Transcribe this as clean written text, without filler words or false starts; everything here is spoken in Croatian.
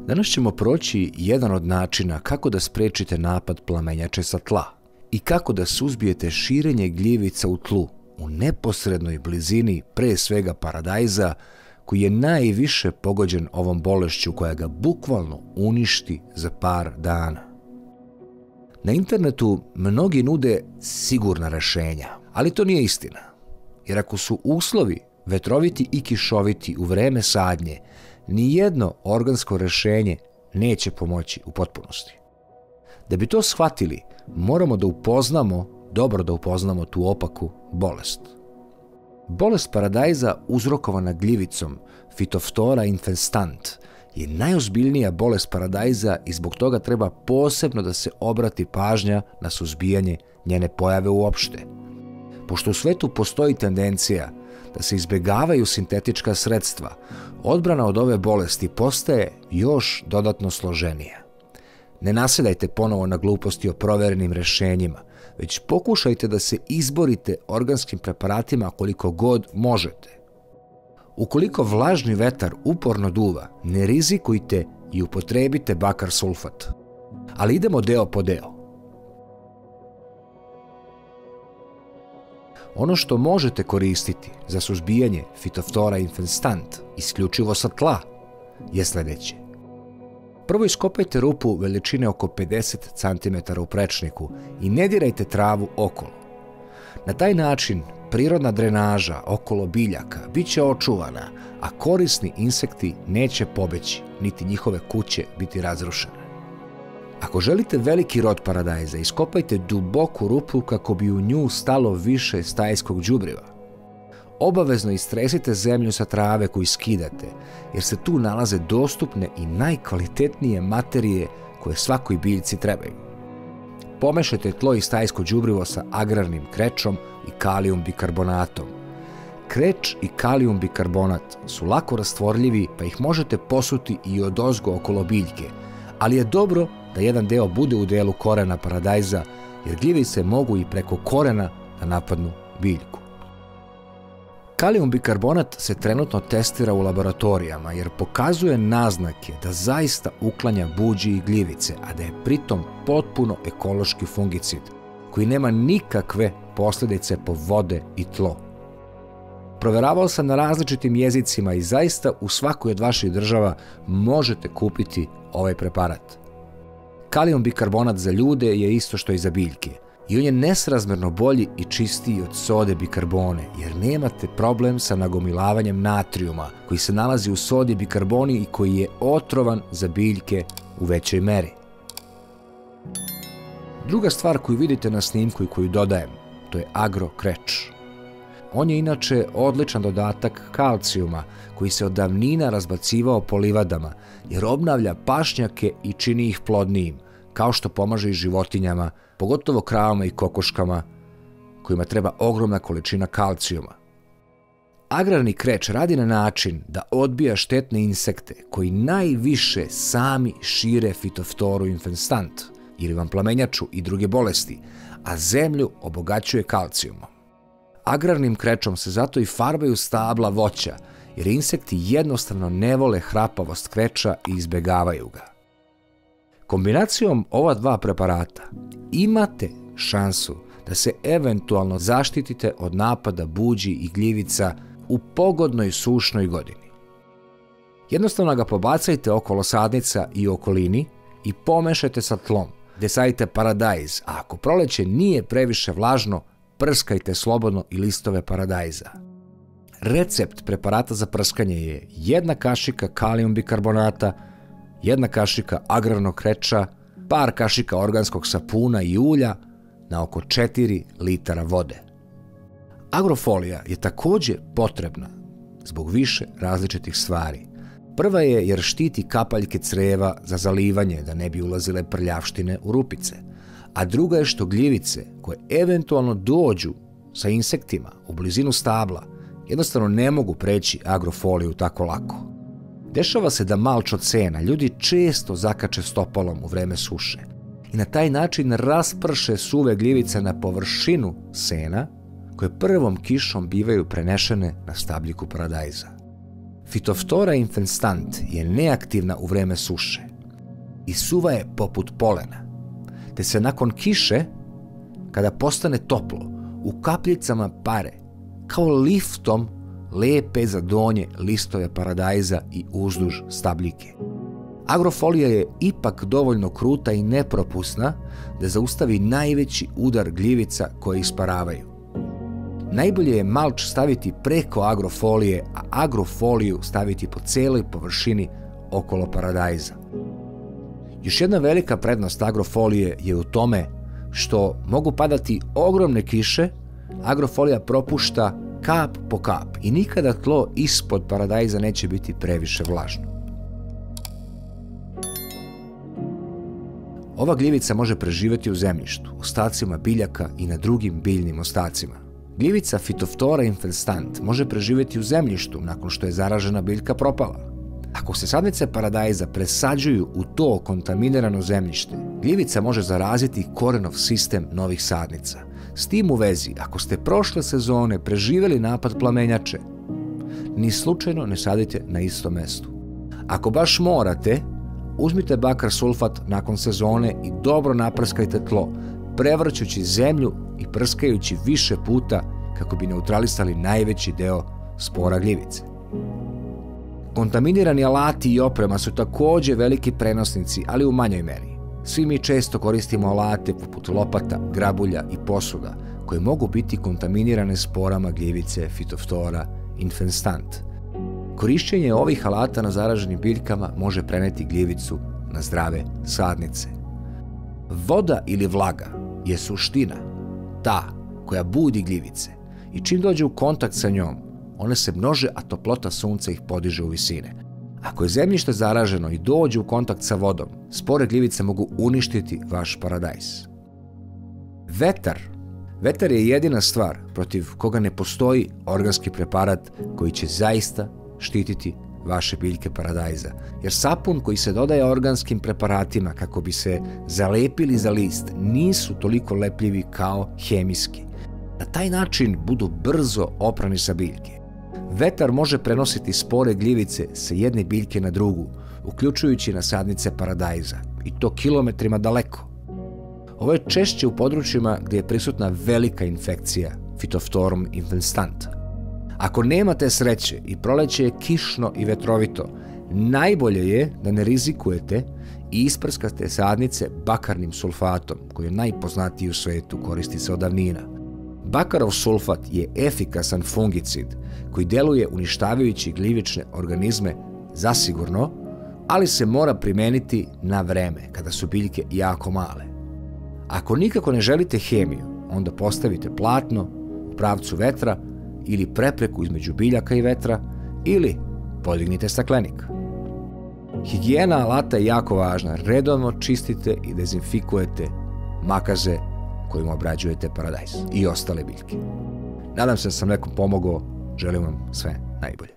Danas ćemo proći jedan od načina kako da sprečite napad plamenjače sa tla i kako da suzbijete širenje gljivica u tlu u neposrednoj blizini pre svega paradajza koji je najviše pogođen ovom bolešću koja ga bukvalno uništi za par dana. Na internetu mnogi nude sigurna rešenja, ali to nije istina. Jer ako su uslovi vetroviti i kišoviti u vreme sadnje, nijedno organsko rešenje neće pomoći u potpunosti. Da bi to shvatili, moramo dobro da upoznamo tu opaku bolest. Bolest paradajza uzrokovana gljivicom Phytophthora infestant je najozbiljnija bolest paradajza i zbog toga treba posebno da se obrati pažnja na suzbijanje njene pojave uopšte. Pošto u svetu postoji tendencija da se izbegavaju sintetička sredstva, odbrana od ove bolesti postaje još dodatno složenija. Ne nasedajte ponovo na gluposti o proverenim rešenjima, već pokušajte da se izborite organskim preparatima koliko god možete. Ukoliko vlažni vetar uporno duva, ne rizikujte i upotrebite bakar sulfat. Ali idemo deo po deo. Ono što možete koristiti za suzbijanje Phytophthora infestant isključivo sa tla je sljedeće. Prvo iskopajte rupu veličine oko 50 cm u prečniku i ne dirajte travu okolo. Na taj način prirodna drenaža okolo biljaka bit će očuvana, a korisni insekti neće pobeći, niti njihove kuće biti razrušene. Ako želite veliki rod paradajza, iskopajte duboku rupu kako bi u nju stalo više stajskog đubriva. Obavezno istresite zemlju sa trave koju skidate, jer se tu nalaze dostupne i najkvalitetnije materije koje svakoj biljci trebaju. Pomešajte tlo i stajsko đubrivo sa agrarnim krečom i kalijum bikarbonatom. Kreč i kalijum bikarbonat su lako rastvorljivi, pa ih možete posuti i odozgo okolo biljke, ali je dobro da jedan deo bude u delu korena paradajza, jer gljivice mogu i preko korena da napadnu biljku. Kalijum bikarbonat se trenutno testira u laboratorijama jer pokazuje naznake da zaista uklanja buđi i gljivice, a da je pritom potpuno ekološki fungicid koji nema nikakve posljedice po vode i tlo. Proveravao sam na različitim jezicima i zaista u svakoj od vaših država možete kupiti ovaj preparat. Kalijum bikarbonat za ljude je isto što i za biljke. I on je nesrazmerno bolji i čistiji od sode bikarbone, jer nemate problem sa nagomilavanjem natrijuma koji se nalazi u sodi bikarboni i koji je otrovan za biljke u većoj meri. Druga stvar koju vidite na snimku i koju dodajem, to je agrokreč. On je inače odličan dodatak kalcijuma koji se od davnina razbacivao po livadama jer obnavlja pašnjake i čini ih plodnijim, kao što pomaže i životinjama, pogotovo kravama i kokoškama, kojima treba ogromna količina kalcijuma. Agrarni kreč radi na način da odbija štetne insekte koji najviše sami šire Phytophthora infestant ili vam plamenjaču i druge bolesti, a zemlju obogaćuje kalcijumom. Agrarnim krečom se zato i farbaju stabla voća, jer insekti jednostavno ne vole hrapavost kreča i izbegavaju ga. Kombinacijom ova dva preparata imate šansu da se eventualno zaštitite od napada buđi i gljivica u pogodnoj sušnoj godini. Jednostavno ga pobacajte okolo sadnica i okolini i pomešajte sa tlom, gde sadite paradajz, a ako proleće nije previše vlažno, prskajte slobodno i listove paradajza. Recept preparata za prskanje je 1 kašika kalijum bikarbonata, 1 kašika agrarnog kreča, par kašika organskog sapuna i ulja na oko 4 litara vode. Agrofolija je također potrebna zbog više različitih stvari. Prva je jer štiti kapaljke creva za zalivanje da ne bi ulazile prljavštine u rupice, a druga je što gljivice koje eventualno dođu sa insektima u blizinu stabla jednostavno ne mogu preći agrofoliju tako lako. Dešava se da malč od sena ljudi često zakače stopalom u vreme suše i na taj način rasprše suve gljivice na površinu sena koje prvom kišom bivaju prenešene na stabljiku paradajza. Phytophthora infestant je neaktivna u vreme suše i suva je poput polena, te se nakon kiše, kada postane toplo, u kapljicama pare, kao liftom lepe za donje listove paradajza i uzduž stabljike. Agrofolija je ipak dovoljno kruta i nepropusna da zaustavi najveći udar gljivica koje isparavaju. Najbolje je malč staviti preko agrofolije, a agrofoliju staviti po cijeloj površini okolo paradajza. Još jedna velika prednost agrofolije je u tome što mogu padati ogromne kiše, agrofolija propušta kap po kap i nikada tlo ispod paradajza neće biti previše vlažno. Ova gljivica može preživjeti u zemljištu, ostacima biljaka i na drugim biljnim ostacima. Gljivica Phytophthora infestant može preživjeti u zemljištu nakon što je zaražena biljka propala. Ako se sadnice paradajza presađuju u to kontaminirano zemljište, gljivica može zaraziti korenov sistem novih sadnica. S tim u vezi, ako ste prošle sezone preživjeli napad plamenjače, ni slučajno ne sadite na istom mestu. Ako baš morate, uzmite bakar sulfat nakon sezone i dobro naprskajte tlo, prevrćući zemlju i prskajući više puta kako bi neutralisali najveći deo spora gljivice. Kontaminirani alati i oprema su također veliki prenosnici, ali u manjoj meri. Svi mi često koristimo alate poput lopata, grabulja i posuda koje mogu biti kontaminirane sporama gljivice Phytophthora infestant. Korišćenje ovih alata na zaraženim biljkama može preneti gljivicu na zdrave sadnice. Voda ili vlaga je suština, ta koja budi gljivice i čim dođe u kontakt sa njom, one se množe, a toplota sunca ih podiže u visine. Ako je zemljište zaraženo i dođe u kontakt sa vodom, spore gljivice mogu uništiti vaš paradajz. Vetar je jedina stvar protiv koga ne postoji organski preparat koji će zaista štititi vaše biljke paradajza, jer sapun koji se dodaje organskim preparatima kako bi se zalepili za list nisu toliko lepljivi kao hemijski. Na taj način budu brzo oprani sa biljke. Vetar može prenositi spore gljivice sa jedne biljke na drugu, uključujući na sadnice paradajza, i to kilometrima daleko. Ovo je češće u područjima gdje je prisutna velika infekcija Phytophthora infestant. Ako nemate sreće i proleće je kišno i vetrovito, najbolje je da ne rizikujete i isprskate sadnice bakarnim sulfatom, koji je najpoznatiji u svijetu, koristi se od davnina. Bakarov sulfat je efikasan fungicid koji djeluje uništavajući gljivične organizme zasigurno, ali se mora primeniti na vreme, kada su biljke jako male. Ako nikako ne želite hemiju, onda postavite platno u pravcu vetra ili prepreku između biljaka i vetra, ili podignite staklenik. Higijena alata je jako važna. Redovno čistite i dezinfikujete makaze kojim obrađujete paradajz i ostale biljke. Nadam se da sam nekom pomogao. Želim vam sve najbolje.